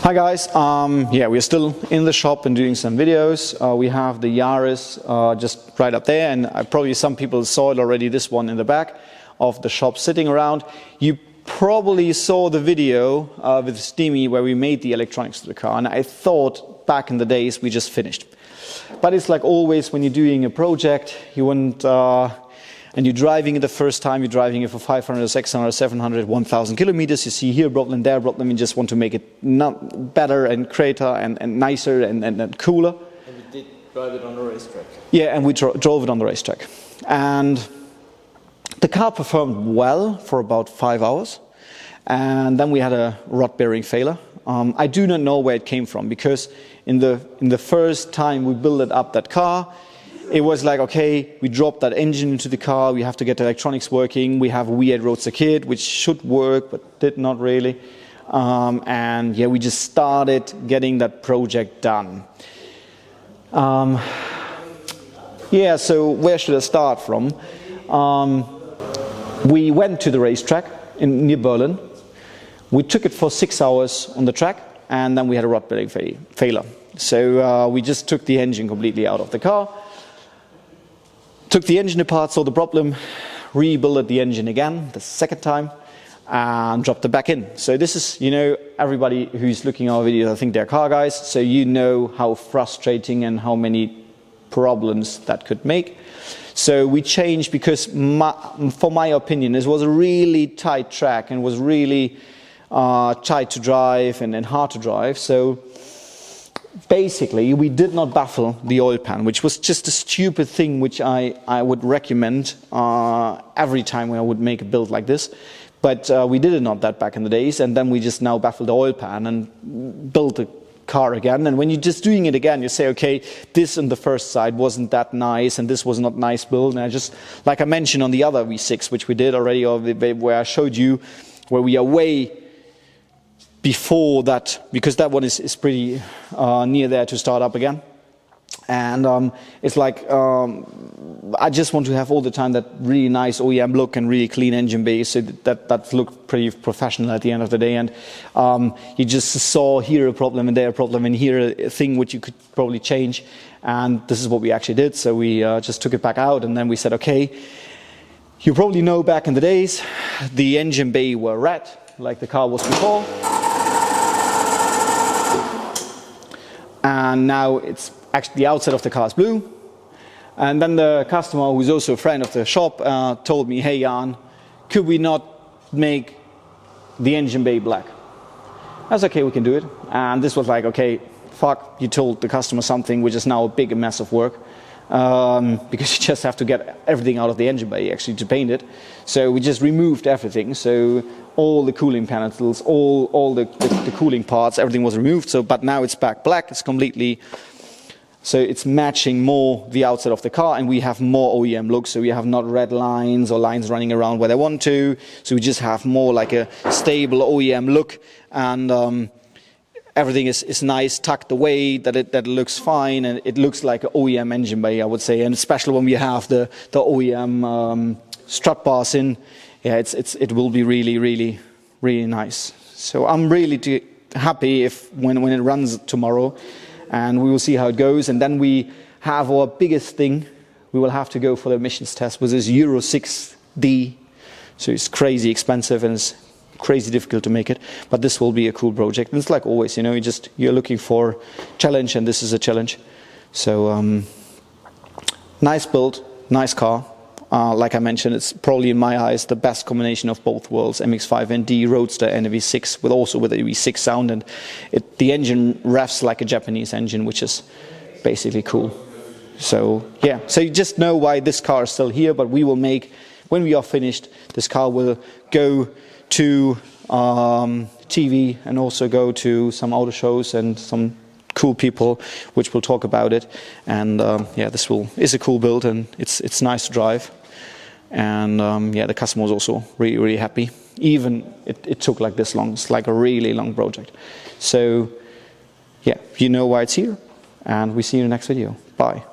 Hi guys, yeah, we're still in the shop and doing some videos. We have the Yaris just right up there, and probably some people saw it already, this one in the back of the shop sitting around. You probably saw the video with Steamy where we made the electronics to the car, and I thought back in the days we just finished. But it's like always when you're doing a project, you want and you're driving it the first time, you're driving it for 500, 600, 700, 1,000 kilometers. You see here a problem, there a problem, you just want to make it better and greater and nicer and cooler. And we did drive it on the racetrack. Yeah, and we drove it on the racetrack. And the car performed well for about 5 hours. And then we had a rod bearing failure. I do not know where it came from, because in the first time we built up that car, it was like, okay, we dropped that engine into the car, we have to get the electronics working, we have a V8 Roadster kit, which should work, but did not really. And yeah, we just started getting that project done. Yeah, so where should I start from? We went to the racetrack near Berlin. We took it for 6 hours on the track, and then we had a rod bearing failure. So we just took the engine completely out of the car, took the engine apart, saw the problem, rebuilt the engine again the second time, and dropped it back in. So this is, you know, everybody who's looking at our videos, I think they're car guys, so you know how frustrating and how many problems that could make. So we changed, because for my opinion, this was a really tight track and was really tight to drive and hard to drive. So basically, we did not baffle the oil pan, which was just a stupid thing which I would recommend every time when I would make a build like this. But we did it not that back in the days, and then we just now baffled the oil pan and built the car again. And when you're just doing it again, you say, okay, this on the first side wasn't that nice, and this was not nice build. And I just, like I mentioned on the other V6, which we did already, or where I showed you, where we are way before that, because that one is pretty near there to start up again. And it's like, I just want to have all the time that really nice OEM look and really clean engine bay, so that looked pretty professional at the end of the day. And you just saw here a problem and there a problem and here a thing which you could probably change. And this is what we actually did. So we just took it back out, and then we said, okay, you probably know back in the days, the engine bay were red, like the car was before. And now it's actually the outside of the car is blue. And then the customer, who's also a friend of the shop, told me, hey Jan, could we not make the engine bay black? I was okay, we can do it. And this was like, okay, fuck, you told the customer something which is now a big mess of work. Because you just have to get everything out of the engine bay actually to paint it. So we just removed everything. So all the cooling panels, all the cooling parts, everything was removed. So, but now it's back black. It's completely, so it's matching more the outside of the car, and we have more OEM look. So we have not red lines or lines running around where they want to. So we just have more like a stable OEM look, and everything is nice, tucked away, that it looks fine, and it looks like an OEM engine bay, I would say. And especially when we have the OEM strut bars in, yeah, it will be really nice. So I'm really happy if when it runs tomorrow, and we will see how it goes. And then we have our biggest thing. We will have to go for the emissions test with this Euro 6D. So it's crazy expensive, and it's crazy difficult to make it, but this will be a cool project. And it's like always, you know, you're looking for challenge, and this is a challenge. So nice build, nice car. Like I mentioned, it's probably in my eyes the best combination of both worlds, MX-5 ND Roadster and a V6, also with a V6 sound, and the engine revs like a Japanese engine, which is basically cool. So yeah, so you just know why this car is still here. But we will make, when we are finished, this car will go to TV and also go to some auto shows and some cool people which will talk about it. And yeah, this is a cool build, and it's nice to drive. And yeah, the customer was also really happy. Even it took like this long. It's like a really long project. So yeah, you know why it's here, and we see you in the next video. Bye.